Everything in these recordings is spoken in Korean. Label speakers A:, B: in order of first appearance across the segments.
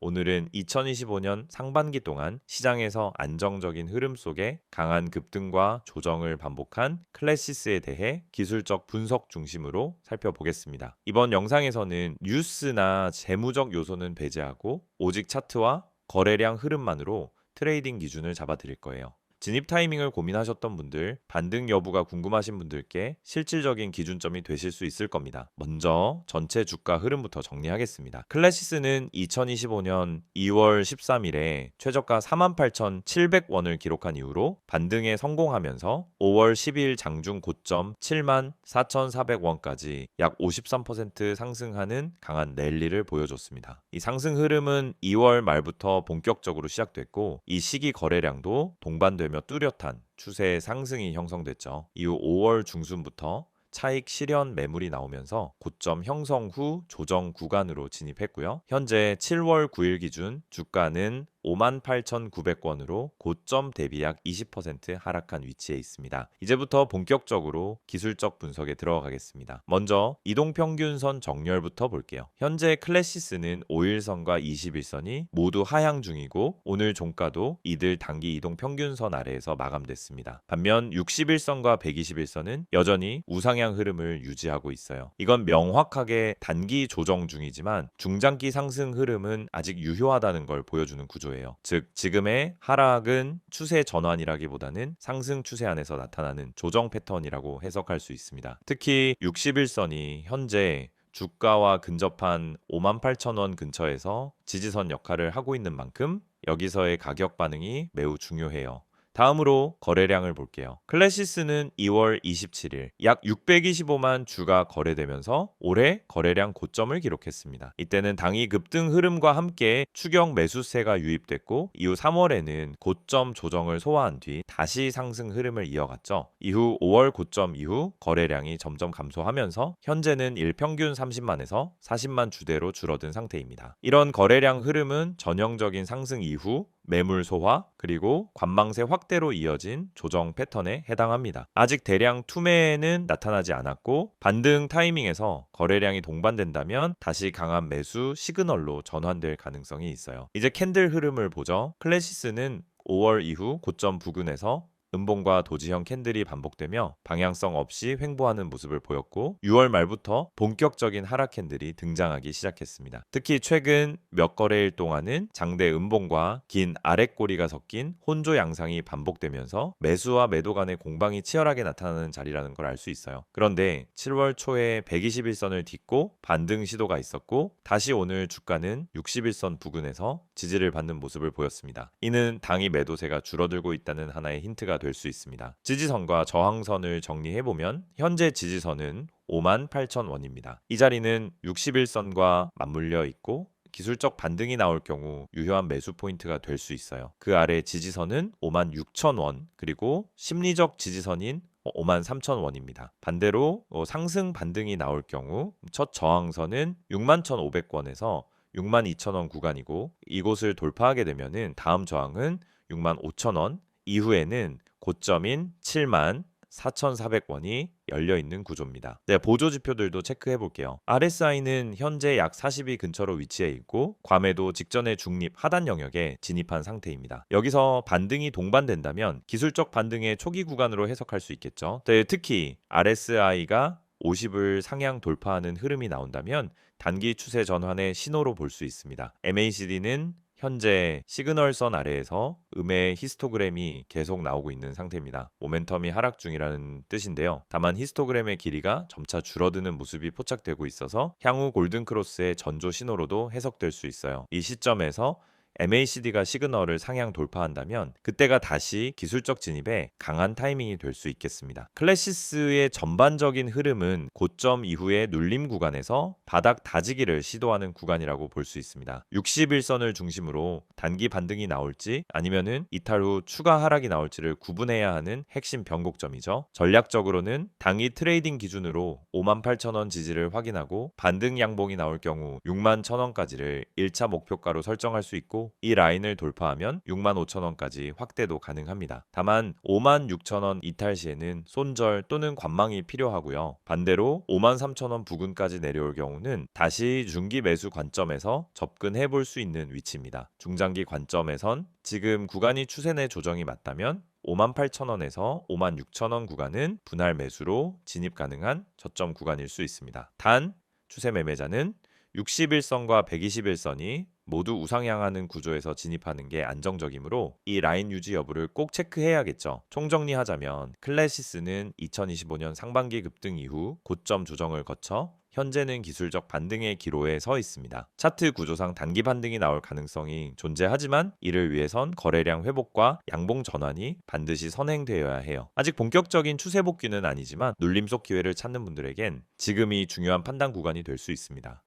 A: 오늘은 2025년 상반기 동안 시장에서 안정적인 흐름 속에 강한 급등과 조정을 반복한 클래시스에 대해 기술적 분석 중심으로 살펴보겠습니다. 이번 영상에서는 뉴스나 재무적 요소는 배제하고 오직 차트와 거래량 흐름만으로 트레이딩 기준을 잡아드릴 거예요. 진입 타이밍을 고민하셨던 분들, 반등 여부가 궁금하신 분들께 실질적인 기준점이 되실 수 있을 겁니다. 먼저 전체 주가 흐름부터 정리하겠습니다. 클래시스는 2025년 2월 13일에 최저가 48,700원을 기록한 이후로 반등에 성공하면서 5월 12일 장중 고점 74,400원까지 약 53% 상승하는 강한 랠리를 보여줬습니다. 이 상승 흐름은 2월 말부터 본격적으로 시작됐고 이 시기 거래량도 동반되며 뚜렷한 추세의 상승이 형성됐죠. 이후 5월 중순부터 차익 실현 매물이 나오면서 고점 형성 후 조정 구간으로 진입했고요. 현재 7월 9일 기준 주가는 58,900원으로 고점 대비 약 20% 하락한 위치에 있습니다. 이제부터 본격적으로 기술적 분석에 들어가겠습니다. 먼저 이동평균선 정렬부터 볼게요. 현재 클래시스는 5일선과 21선이 모두 하향 중이고 오늘 종가도 이들 단기 이동평균선 아래에서 마감됐습니다. 반면 61선과 121선은 여전히 우상향 흐름을 유지하고 있어요. 이건 명확하게 단기 조정 중이지만 중장기 상승 흐름은 아직 유효하다는 걸 보여주는 구조예요. 즉 지금의 하락은 추세 전환이라기보다는 상승 추세 안에서 나타나는 조정 패턴이라고 해석할 수 있습니다. 특히 61선이 현재 주가와 근접한 58,000원 근처에서 지지선 역할을 하고 있는 만큼 여기서의 가격 반응이 매우 중요해요. 다음으로 거래량을 볼게요. 클래시스는 2월 27일 약 625만 주가 거래되면서 올해 거래량 고점을 기록했습니다. 이때는 당이 급등 흐름과 함께 추격 매수세가 유입됐고 이후 3월에는 고점 조정을 소화한 뒤 다시 상승 흐름을 이어갔죠. 이후 5월 고점 이후 거래량이 점점 감소하면서 현재는 일평균 30만에서 40만 주대로 줄어든 상태입니다. 이런 거래량 흐름은 전형적인 상승 이후 매물 소화 그리고 관망세 확대로 이어진 조정 패턴에 해당합니다. 아직 대량 투매는 나타나지 않았고 반등 타이밍에서 거래량이 동반된다면 다시 강한 매수 시그널로 전환될 가능성이 있어요. 이제 캔들 흐름을 보죠. 클래시스는 5월 이후 고점 부근에서 음봉과 도지형 캔들이 반복되며 방향성 없이 횡보하는 모습을 보였고 6월 말부터 본격적인 하락 캔들이 등장하기 시작했습니다. 특히 최근 몇 거래일 동안은 장대 음봉과 긴 아랫꼬리가 섞인 혼조 양상이 반복되면서 매수와 매도 간의 공방이 치열하게 나타나는 자리라는 걸 알 수 있어요. 그런데 7월 초에 121선을 딛고 반등 시도가 있었고 다시 오늘 주가는 61선 부근에서 지지를 받는 모습을 보였습니다. 이는 당이 매도세가 줄어들고 있다는 하나의 힌트가 될 수 있습니다. 지지선과 저항선을 정리해보면 현재 지지선은 58,000원입니다. 이 자리는 61선과 맞물려 있고 기술적 반등이 나올 경우 유효한 매수 포인트가 될 수 있어요. 그 아래 지지선은 56,000원 그리고 심리적 지지선인 53,000원입니다. 반대로 상승 반등이 나올 경우 첫 저항선은 61,500원에서 62,000원 구간이고 이곳을 돌파하게 되면은 다음 저항은 65,000원 이후에는 고점인 74,400원이 열려 있는 구조입니다. 네, 보조 지표들도 체크해 볼게요. RSI는 현재 약 40위 근처로 위치해 있고 과매도 직전의 중립 하단 영역에 진입한 상태입니다. 여기서 반등이 동반된다면 기술적 반등의 초기 구간으로 해석할 수 있겠죠. 네, 특히 RSI가 50을 상향 돌파하는 흐름이 나온다면 단기 추세 전환의 신호로 볼 수 있습니다. MACD는 현재 시그널선 아래에서 음의 히스토그램이 계속 나오고 있는 상태입니다. 모멘텀이 하락 중이라는 뜻인데요. 다만 히스토그램의 길이가 점차 줄어드는 모습이 포착되고 있어서 향후 골든크로스의 전조 신호로도 해석될 수 있어요. 이 시점에서 MACD가 시그널을 상향 돌파한다면 그때가 다시 기술적 진입에 강한 타이밍이 될 수 있겠습니다. 클래시스의 전반적인 흐름은 고점 이후의 눌림 구간에서 바닥 다지기를 시도하는 구간이라고 볼 수 있습니다. 61선을 중심으로 단기 반등이 나올지 아니면은 이탈 후 추가 하락이 나올지를 구분해야 하는 핵심 변곡점이죠. 전략적으로는 당일 트레이딩 기준으로 58,000원 지지를 확인하고 반등 양봉이 나올 경우 61,000원까지를 1차 목표가로 설정할 수 있고 있고 이 라인을 돌파하면 65,000원까지 확대도 가능합니다. 다만 56,000원 이탈 시에는 손절 또는 관망이 필요하고요. 반대로 53,000원 부근까지 내려올 경우는 다시 중기 매수 관점에서 접근해 볼 수 있는 위치입니다. 중장기 관점에선 지금 구간이 추세 내 조정이 맞다면 58,000원에서 56,000원 구간은 분할 매수로 진입 가능한 저점 구간일 수 있습니다. 단 추세 매매자는 61선과 121선이 모두 우상향하는 구조에서 진입하는 게 안정적이므로 이 라인 유지 여부를 꼭 체크해야겠죠. 총정리하자면 클래시스는 2025년 상반기 급등 이후 고점 조정을 거쳐 현재는 기술적 반등의 기로에 서 있습니다. 차트 구조상 단기 반등이 나올 가능성이 존재하지만 이를 위해선 거래량 회복과 양봉 전환이 반드시 선행되어야 해요. 아직 본격적인 추세 복귀는 아니지만 눌림 속 기회를 찾는 분들에겐 지금이 중요한 판단 구간이 될 수 있습니다.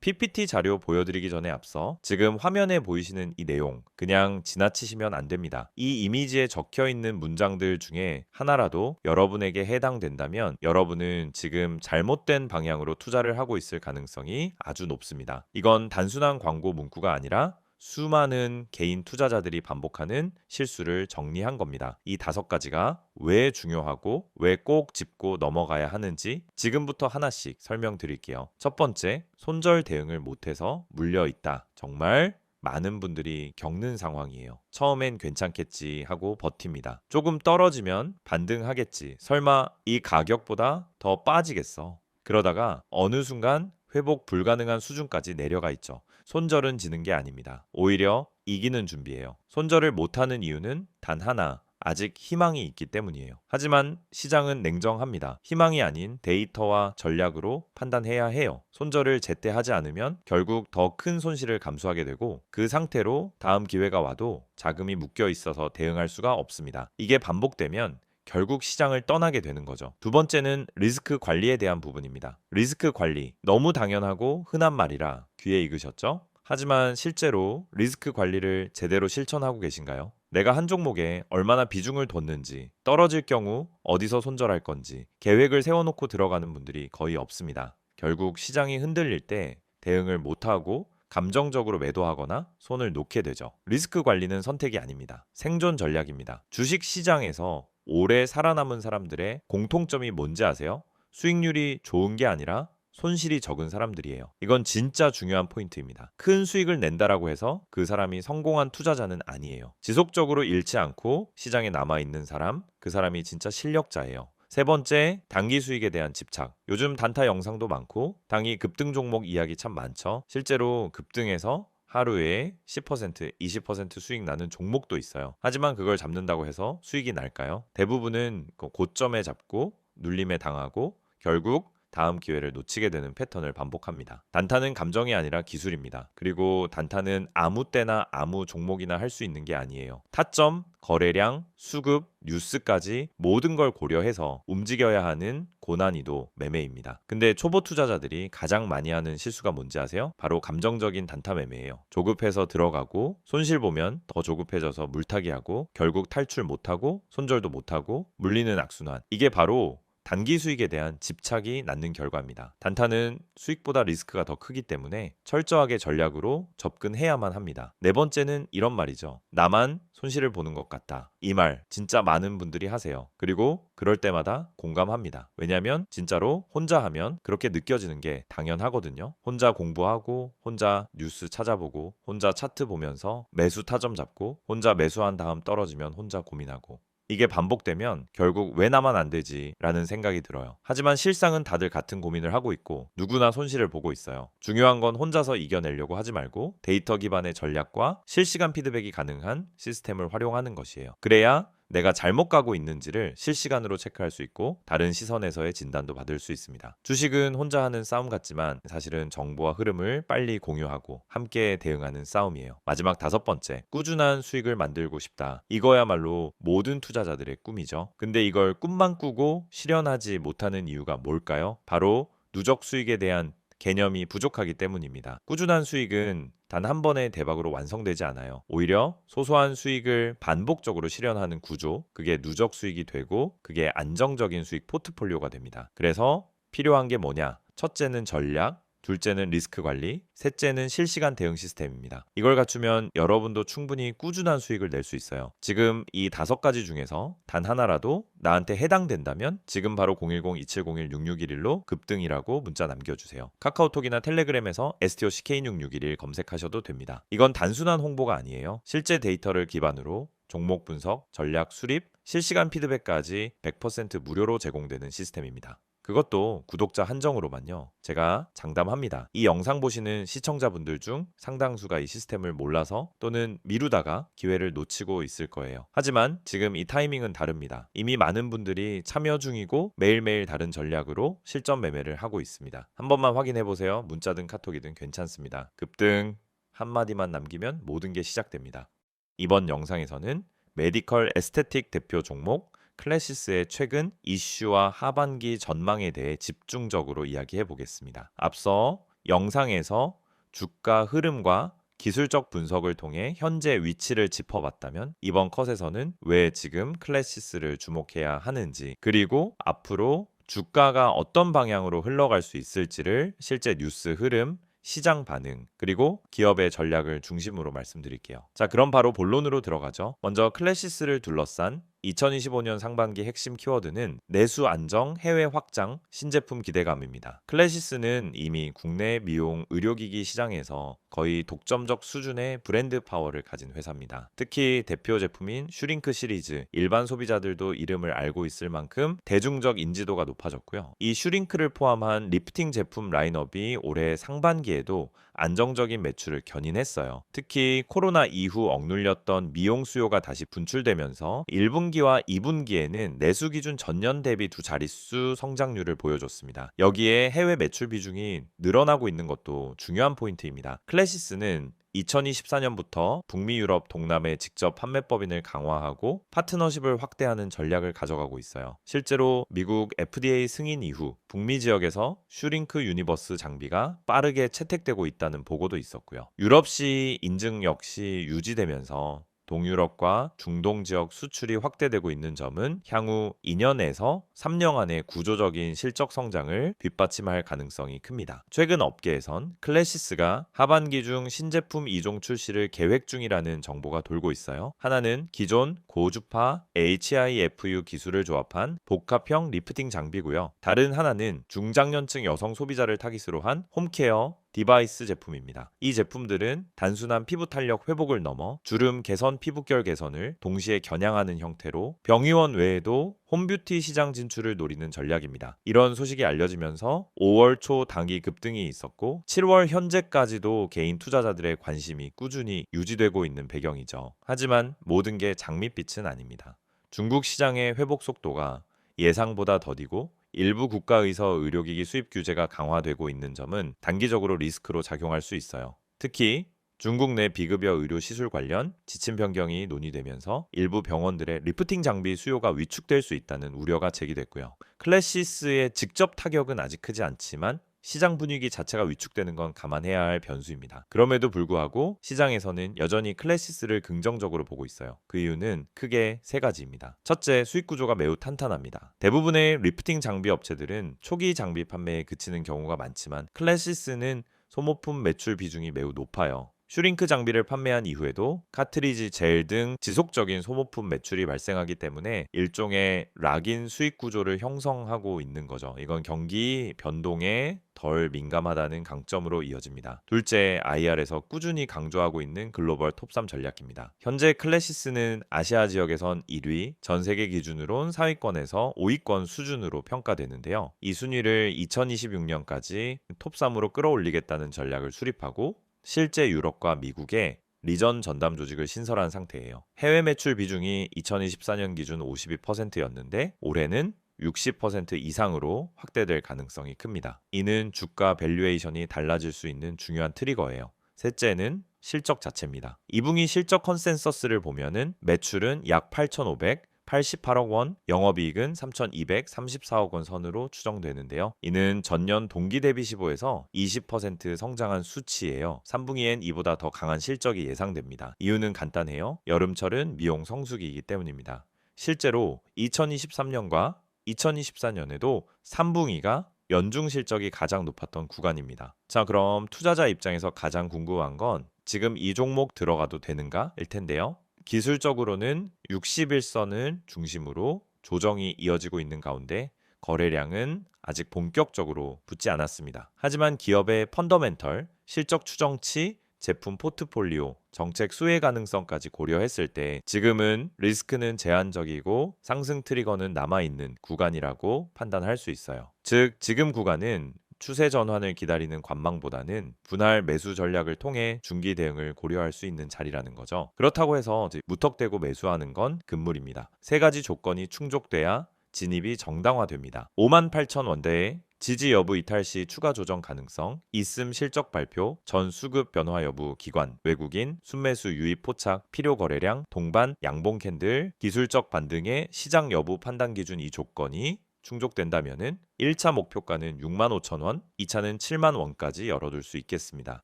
A: PPT 자료 보여드리기 전에 앞서 지금 화면에 보이시는 이 내용 그냥 지나치시면 안 됩니다. 이 이미지에 적혀 있는 문장들 중에 하나라도 여러분에게 해당된다면 여러분은 지금 잘못된 방향으로 투자를 하고 있을 가능성이 아주 높습니다. 이건 단순한 광고 문구가 아니라 수많은 개인 투자자들이 반복하는 실수를 정리한 겁니다. 이 5가지가 왜 중요하고 왜 꼭 짚고 넘어가야 하는지 지금부터 하나씩 설명드릴게요. 첫 번째, 손절 대응을 못해서 물려있다. 정말 많은 분들이 겪는 상황이에요. 처음엔 괜찮겠지 하고 버팁니다. 조금 떨어지면 반등하겠지. 설마 이 가격보다 더 빠지겠어. 그러다가 어느 순간 회복 불가능한 수준까지 내려가 있죠. 손절은 지는 게 아닙니다. 오히려 이기는 준비예요. 손절을 못하는 이유는 단 하나, 아직 희망이 있기 때문이에요. 하지만 시장은 냉정합니다. 희망이 아닌 데이터와 전략으로 판단해야 해요. 손절을 제때 하지 않으면 결국 더 큰 손실을 감수하게 되고 그 상태로 다음 기회가 와도 자금이 묶여 있어서 대응할 수가 없습니다. 이게 반복되면 결국 시장을 떠나게 되는 거죠. 두 번째는 리스크 관리에 대한 부분입니다. 리스크 관리, 너무 당연하고 흔한 말이라 귀에 익으셨죠? 하지만 실제로 리스크 관리를 제대로 실천하고 계신가요? 내가 한 종목에 얼마나 비중을 뒀는지, 떨어질 경우 어디서 손절할 건지 계획을 세워놓고 들어가는 분들이 거의 없습니다. 결국 시장이 흔들릴 때 대응을 못하고 감정적으로 매도하거나 손을 놓게 되죠. 리스크 관리는 선택이 아닙니다. 생존 전략입니다. 주식 시장에서 오래 살아남은 사람들의 공통점이 뭔지 아세요? 수익률이 좋은 게 아니라 손실이 적은 사람들이에요. 이건 진짜 중요한 포인트입니다. 큰 수익을 낸다라고 해서 그 사람이 성공한 투자자는 아니에요. 지속적으로 잃지 않고 시장에 남아있는 사람, 그 사람이 진짜 실력자예요. 세 번째, 단기 수익에 대한 집착. 요즘 단타 영상도 많고 단기 급등 종목 이야기 참 많죠. 실제로 급등해서 하루에 10%, 20% 수익 나는 종목도 있어요. 하지만 그걸 잡는다고 해서 수익이 날까요? 대부분은 고점에 잡고 눌림에 당하고 결국 다음 기회를 놓치게 되는 패턴을 반복합니다. 단타는 감정이 아니라 기술입니다. 그리고 단타는 아무 때나 아무 종목이나 할 수 있는 게 아니에요. 타점, 거래량, 수급, 뉴스까지 모든 걸 고려해서 움직여야 하는 고난이도 매매입니다. 근데 초보 투자자들이 가장 많이 하는 실수가 뭔지 아세요? 바로 감정적인 단타 매매예요. 조급해서 들어가고 손실 보면 더 조급해져서 물타기하고 결국 탈출 못하고 손절도 못하고 물리는 악순환. 이게 바로 단기 수익에 대한 집착이 낳는 결과입니다. 단타는 수익보다 리스크가 더 크기 때문에 철저하게 전략으로 접근해야만 합니다. 네 번째는 이런 말이죠. 나만 손실을 보는 것 같다. 이 말 진짜 많은 분들이 하세요. 그리고 그럴 때마다 공감합니다. 왜냐하면 진짜로 혼자 하면 그렇게 느껴지는 게 당연하거든요. 혼자 공부하고 혼자 뉴스 찾아보고 혼자 차트 보면서 매수 타점 잡고 혼자 매수한 다음 떨어지면 혼자 고민하고 이게 반복되면 결국 왜 나만 안 되지? 라는 생각이 들어요. 하지만 실상은 다들 같은 고민을 하고 있고 누구나 손실을 보고 있어요. 중요한 건 혼자서 이겨내려고 하지 말고 데이터 기반의 전략과 실시간 피드백이 가능한 시스템을 활용하는 것이에요. 그래야 내가 잘못 가고 있는지를 실시간으로 체크할 수 있고 다른 시선에서의 진단도 받을 수 있습니다. 주식은 혼자 하는 싸움 같지만 사실은 정보와 흐름을 빨리 공유하고 함께 대응하는 싸움이에요. 마지막 5번째, 꾸준한 수익을 만들고 싶다. 이거야말로 모든 투자자들의 꿈이죠. 근데 이걸 꿈만 꾸고 실현하지 못하는 이유가 뭘까요? 바로 누적 수익에 대한 개념이 부족하기 때문입니다. 꾸준한 수익은 단 한 번의 대박으로 완성되지 않아요. 오히려 소소한 수익을 반복적으로 실현하는 구조, 그게 누적 수익이 되고 그게 안정적인 수익 포트폴리오가 됩니다. 그래서 필요한 게 뭐냐? 첫째는 전략, 둘째는 리스크 관리, 셋째는 실시간 대응 시스템입니다. 이걸 갖추면 여러분도 충분히 꾸준한 수익을 낼 수 있어요. 지금 이 5가지 중에서 단 하나라도 나한테 해당된다면 지금 바로 010-2701-6611로 급등이라고 문자 남겨주세요. 카카오톡이나 텔레그램에서 STOCK66111 검색하셔도 됩니다. 이건 단순한 홍보가 아니에요. 실제 데이터를 기반으로 종목 분석, 전략 수립, 실시간 피드백까지 100% 무료로 제공되는 시스템입니다. 그것도 구독자 한정으로만요. 제가 장담합니다. 이 영상 보시는 시청자분들 중 상당수가 이 시스템을 몰라서 또는 미루다가 기회를 놓치고 있을 거예요. 하지만 지금 이 타이밍은 다릅니다. 이미 많은 분들이 참여 중이고 매일매일 다른 전략으로 실전 매매를 하고 있습니다. 한 번만 확인해 보세요. 문자든 카톡이든 괜찮습니다. 급등 한마디만 남기면 모든 게 시작됩니다. 이번 영상에서는 메디컬 에스테틱 대표 종목 클래시스의 최근 이슈와 하반기 전망에 대해 집중적으로 이야기해 보겠습니다. 앞서 영상에서 주가 흐름과 기술적 분석을 통해 현재 위치를 짚어봤다면 이번 컷에서는 왜 지금 클래시스를 주목해야 하는지, 그리고 앞으로 주가가 어떤 방향으로 흘러갈 수 있을지를 실제 뉴스 흐름, 시장 반응, 그리고 기업의 전략을 중심으로 말씀드릴게요. 자, 그럼 바로 본론으로 들어가죠. 먼저 클래시스를 둘러싼 2025년 상반기 핵심 키워드는 내수 안정, 해외 확장, 신제품 기대감입니다. 클래시스는 이미 국내 미용 의료기기 시장에서 거의 독점적 수준의 브랜드 파워를 가진 회사입니다. 특히 대표 제품인 슈링크 시리즈, 일반 소비자들도 이름을 알고 있을 만큼 대중적 인지도가 높아졌고요. 이 슈링크를 포함한 리프팅 제품 라인업이 올해 상반기에도 안정적인 매출을 견인했어요. 특히 코로나 이후 억눌렸던 미용 수요가 다시 분출되면서 1분기와 2분기에는 내수 기준 전년 대비 두 자릿수 성장률을 보여줬습니다. 여기에 해외 매출 비중이 늘어나고 있는 것도 중요한 포인트입니다. 클래시스는 2024년부터 북미, 유럽, 동남에 직접 판매법인을 강화하고 파트너십을 확대하는 전략을 가져가고 있어요. 실제로 미국 FDA 승인 이후 북미 지역에서 슈링크 유니버스 장비가 빠르게 채택되고 있다는 보고도 있었고요. 유럽시 인증 역시 유지되면서 동유럽과 중동 지역 수출이 확대되고 있는 점은 향후 2년에서 3년 안의 구조적인 실적 성장을 뒷받침할 가능성이 큽니다. 최근 업계에선 클래시스가 하반기 중 신제품 2종 출시를 계획 중이라는 정보가 돌고 있어요. 하나는 기존 고주파 HIFU 기술을 조합한 복합형 리프팅 장비고요. 다른 하나는 중장년층 여성 소비자를 타깃으로 한 홈케어 디바이스 제품입니다. 이 제품들은 단순한 피부 탄력 회복을 넘어 주름 개선, 피부결 개선을 동시에 겨냥하는 형태로 병의원 외에도 홈뷰티 시장 진출을 노리는 전략입니다. 이런 소식이 알려지면서 5월 초 단기 급등이 있었고 7월 현재까지도 개인 투자자들의 관심이 꾸준히 유지되고 있는 배경이죠. 하지만 모든 게 장밋빛은 아닙니다. 중국 시장의 회복 속도가 예상보다 더디고 일부 국가에서 의료기기 수입 규제가 강화되고 있는 점은 단기적으로 리스크로 작용할 수 있어요. 특히 중국 내 비급여 의료 시술 관련 지침 변경이 논의되면서 일부 병원들의 리프팅 장비 수요가 위축될 수 있다는 우려가 제기됐고요. 클래시스의 직접 타격은 아직 크지 않지만 시장 분위기 자체가 위축되는 건 감안해야 할 변수입니다. 그럼에도 불구하고 시장에서는 여전히 클래시스를 긍정적으로 보고 있어요. 그 이유는 크게 3가지입니다. 첫째, 수익 구조가 매우 탄탄합니다. 대부분의 리프팅 장비 업체들은 초기 장비 판매에 그치는 경우가 많지만 클래시스는 소모품 매출 비중이 매우 높아요. 슈링크 장비를 판매한 이후에도 카트리지, 젤 등 지속적인 소모품 매출이 발생하기 때문에 일종의 락인 수익 구조를 형성하고 있는 거죠. 이건 경기 변동에 덜 민감하다는 강점으로 이어집니다. 둘째, IR에서 꾸준히 강조하고 있는 글로벌 톱3 전략입니다. 현재 클래시스는 아시아 지역에선 1위, 전 세계 기준으론 상위권에서 5위권 수준으로 평가되는데요. 이 순위를 2026년까지 톱3으로 끌어올리겠다는 전략을 수립하고 실제 유럽과 미국에 리전 전담 조직을 신설한 상태예요. 해외 매출 비중이 2024년 기준 52%였는데 올해는 60% 이상으로 확대될 가능성이 큽니다. 이는 주가 밸류에이션이 달라질 수 있는 중요한 트리거예요. 셋째는 실적 자체입니다. 2분기 실적 컨센서스를 보면은 매출은 약 8,588억 원, 영업이익은 3,234억 원 선으로 추정되는데요. 이는 전년 동기 대비 15에서 20% 성장한 수치예요. 3분기엔 이보다 더 강한 실적이 예상됩니다. 이유는 간단해요. 여름철은 미용 성수기이기 때문입니다. 실제로 2023년과 2024년에도 3분기가 연중 실적이 가장 높았던 구간입니다. 자, 그럼 투자자 입장에서 가장 궁금한 건 지금 이 종목 들어가도 되는가? 일 텐데요. 기술적으로는 61선을 중심으로 조정이 이어지고 있는 가운데 거래량은 아직 본격적으로 붙지 않았습니다. 하지만 기업의 펀더멘털, 실적 추정치, 제품 포트폴리오, 정책 수혜 가능성까지 고려했을 때 지금은 리스크는 제한적이고 상승 트리거는 남아있는 구간이라고 판단할 수 있어요. 즉, 지금 구간은 추세 전환을 기다리는 관망보다는 분할 매수 전략을 통해 중기 대응을 고려할 수 있는 자리라는 거죠. 그렇다고 해서 무턱대고 매수하는 건 금물입니다. 세 가지 조건이 충족돼야 진입이 정당화됩니다. 58,000원대에 지지 여부 이탈 시 추가 조정 가능성, 있음 실적 발표, 전 수급 변화 여부 기관, 외국인, 순매수 유입 포착, 필요 거래량, 동반, 양봉 캔들, 기술적 반등의 시장 여부 판단 기준 이 조건이 충족된다면은 1차 목표가는 65,000원, 2차는 70,000원까지 열어둘 수 있겠습니다.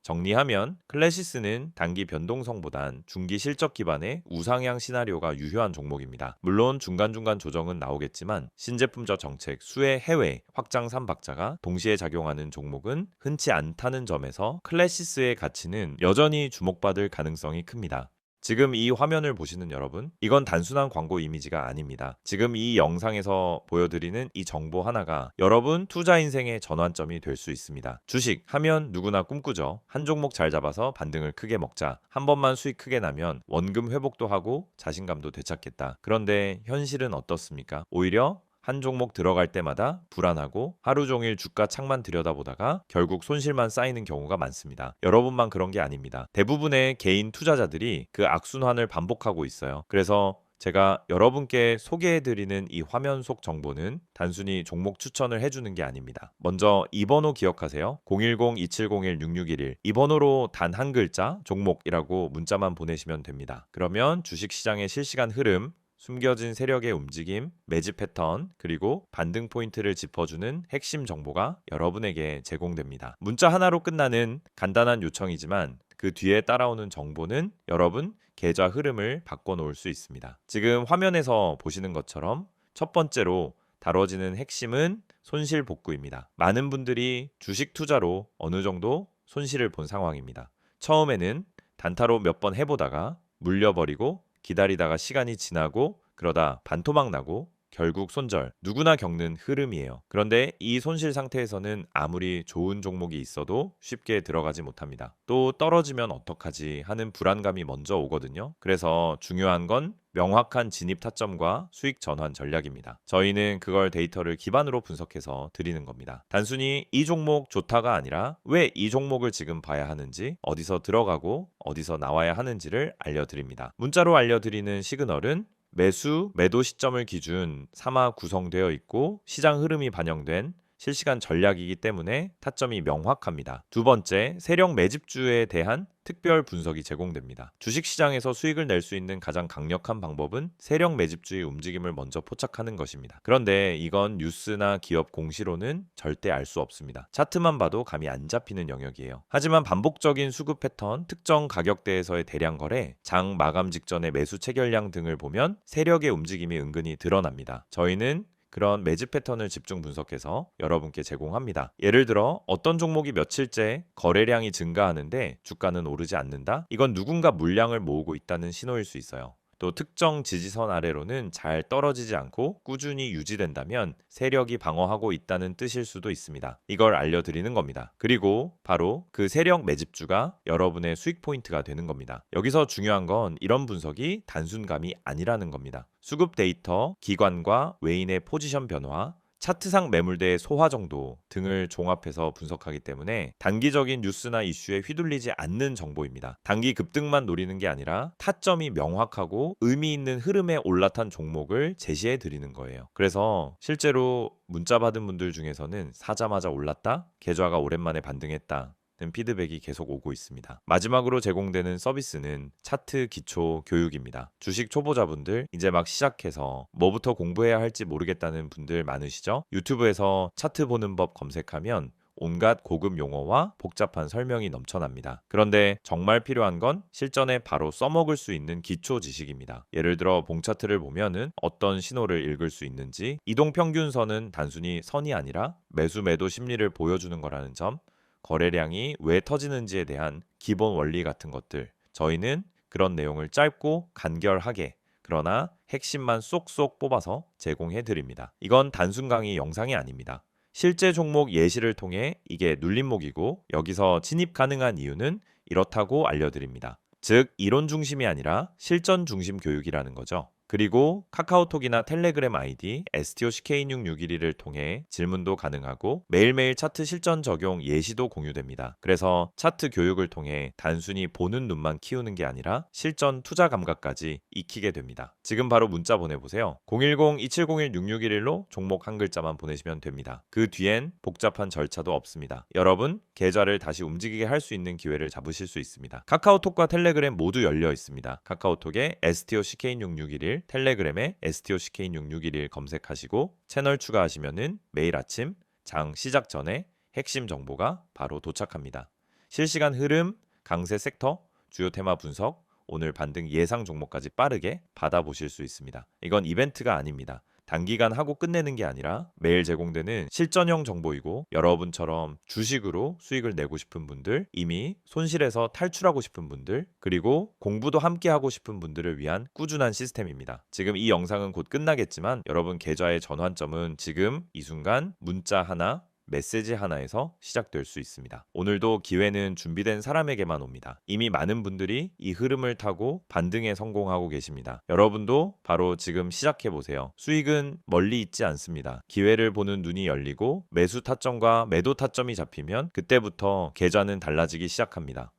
A: 정리하면 클래시스는 단기 변동성보단 중기 실적 기반의 우상향 시나리오가 유효한 종목입니다. 물론 중간중간 조정은 나오겠지만 신제품적 정책, 수혜 해외, 확장 3박자가 동시에 작용하는 종목은 흔치 않다는 점에서 클래시스의 가치는 여전히 주목받을 가능성이 큽니다. 지금 이 화면을 보시는 여러분, 이건 단순한 광고 이미지가 아닙니다. 지금 이 영상에서 보여드리는 이 정보 하나가 여러분 투자 인생의 전환점이 될 수 있습니다. 주식 하면 누구나 꿈꾸죠. 한 종목 잘 잡아서 반등을 크게 먹자. 한 번만 수익 크게 나면 원금 회복도 하고 자신감도 되찾겠다. 그런데 현실은 어떻습니까? 오히려 한 종목 들어갈 때마다 불안하고 하루 종일 주가 창만 들여다보다가 결국 손실만 쌓이는 경우가 많습니다. 여러분만 그런 게 아닙니다. 대부분의 개인 투자자들이 그 악순환을 반복하고 있어요. 그래서 제가 여러분께 소개해드리는 이 화면 속 정보는 단순히 종목 추천을 해주는 게 아닙니다. 먼저 이 번호 기억하세요. 010-2701-6611 이 번호로 단 한 글자 종목이라고 문자만 보내시면 됩니다. 그러면 주식시장의 실시간 흐름, 숨겨진 세력의 움직임, 매집 패턴, 그리고 반등 포인트를 짚어주는 핵심 정보가 여러분에게 제공됩니다. 문자 하나로 끝나는 간단한 요청이지만 그 뒤에 따라오는 정보는 여러분 계좌 흐름을 바꿔놓을 수 있습니다. 지금 화면에서 보시는 것처럼 첫 번째로 다뤄지는 핵심은 손실 복구입니다. 많은 분들이 주식 투자로 어느 정도 손실을 본 상황입니다. 처음에는 단타로 몇 번 해보다가 물려버리고 기다리다가 시간이 지나고 그러다 반토막 나고 결국 손절, 누구나 겪는 흐름이에요. 그런데 이 손실 상태에서는 아무리 좋은 종목이 있어도 쉽게 들어가지 못합니다. 또 떨어지면 어떡하지 하는 불안감이 먼저 오거든요. 그래서 중요한 건 명확한 진입 타점과 수익 전환 전략입니다. 저희는 그걸 데이터를 기반으로 분석해서 드리는 겁니다. 단순히 이 종목 좋다가 아니라 왜 이 종목을 지금 봐야 하는지, 어디서 들어가고 어디서 나와야 하는지를 알려드립니다. 문자로 알려드리는 시그널은 매수, 매도 시점을 기준 3화 구성되어 있고 시장 흐름이 반영된 실시간 전략이기 때문에 타점이 명확합니다. 두 번째, 세력 매집주에 대한 특별 분석이 제공됩니다. 주식시장에서 수익을 낼 수 있는 가장 강력한 방법은 세력 매집주의 움직임을 먼저 포착하는 것입니다. 그런데 이건 뉴스나 기업 공시로는 절대 알 수 없습니다. 차트만 봐도 감이 안 잡히는 영역이에요. 하지만 반복적인 수급 패턴, 특정 가격대에서의 대량 거래, 장 마감 직전의 매수 체결량 등을 보면 세력의 움직임이 은근히 드러납니다. 저희는 그런 매집 패턴을 집중 분석해서 여러분께 제공합니다. 예를 들어 어떤 종목이 며칠째 거래량이 증가하는데 주가는 오르지 않는다? 이건 누군가 물량을 모으고 있다는 신호일 수 있어요. 또 특정 지지선 아래로는 잘 떨어지지 않고 꾸준히 유지된다면 세력이 방어하고 있다는 뜻일 수도 있습니다. 이걸 알려드리는 겁니다. 그리고 바로 그 세력 매집주가 여러분의 수익 포인트가 되는 겁니다. 여기서 중요한 건 이런 분석이 단순감이 아니라는 겁니다. 수급 데이터, 기관과 외인의 포지션 변화, 차트상 매물대의 소화 정도 등을 종합해서 분석하기 때문에 단기적인 뉴스나 이슈에 휘둘리지 않는 정보입니다. 단기 급등만 노리는 게 아니라 타점이 명확하고 의미 있는 흐름에 올라탄 종목을 제시해 드리는 거예요. 그래서 실제로 문자 받은 분들 중에서는 사자마자 올랐다, 계좌가 오랜만에 반등했다 피드백이 계속 오고 있습니다. 마지막으로 제공되는 서비스는 차트 기초 교육입니다. 주식 초보자분들 이제 막 시작해서 뭐부터 공부해야 할지 모르겠다는 분들 많으시죠? 유튜브에서 차트 보는 법 검색하면 온갖 고급 용어와 복잡한 설명이 넘쳐납니다. 그런데 정말 필요한 건 실전에 바로 써먹을 수 있는 기초 지식입니다. 예를 들어 봉 차트를 보면은 어떤 신호를 읽을 수 있는지, 이동평균선은 단순히 선이 아니라 매수 매도 심리를 보여주는 거라는 점, 거래량이 왜 터지는지에 대한 기본 원리 같은 것들, 저희는 그런 내용을 짧고 간결하게 그러나 핵심만 쏙쏙 뽑아서 제공해 드립니다. 이건 단순 강의 영상이 아닙니다. 실제 종목 예시를 통해 이게 눌림목이고 여기서 진입 가능한 이유는 이렇다고 알려드립니다. 즉 이론 중심이 아니라 실전 중심 교육이라는 거죠. 그리고 카카오톡이나 텔레그램 아이디 STOCK661을 통해 질문도 가능하고 매일매일 차트 실전 적용 예시도 공유됩니다. 그래서 차트 교육을 통해 단순히 보는 눈만 키우는 게 아니라 실전 투자 감각까지 익히게 됩니다. 지금 바로 문자 보내보세요. 010-2701-6611로 종목 한 글자만 보내시면 됩니다. 그 뒤엔 복잡한 절차도 없습니다. 여러분 계좌를 다시 움직이게 할 수 있는 기회를 잡으실 수 있습니다. 카카오톡과 텔레그램 모두 열려 있습니다. 카카오톡에 STOCK661, 텔레그램에 STOCK661 검색하시고 채널 추가하시면은 매일 아침 장 시작 전에 핵심 정보가 바로 도착합니다. 실시간 흐름, 강세 섹터, 주요 테마 분석, 오늘 반등 예상 종목까지 빠르게 받아보실 수 있습니다. 이건 이벤트가 아닙니다. 단기간 하고 끝내는 게 아니라 매일 제공되는 실전형 정보이고 여러분처럼 주식으로 수익을 내고 싶은 분들, 이미 손실에서 탈출하고 싶은 분들, 그리고 공부도 함께 하고 싶은 분들을 위한 꾸준한 시스템입니다. 지금 이 영상은 곧 끝나겠지만 여러분 계좌의 전환점은 지금 이 순간 문자 하나, 메시지 하나에서 시작될 수 있습니다. 오늘도 기회는 준비된 사람에게만 옵니다. 이미 많은 분들이 이 흐름을 타고 반등에 성공하고 계십니다. 여러분도 바로 지금 시작해보세요. 수익은 멀리 있지 않습니다. 기회를 보는 눈이 열리고 매수 타점과 매도 타점이 잡히면 그때부터 계좌는 달라지기 시작합니다.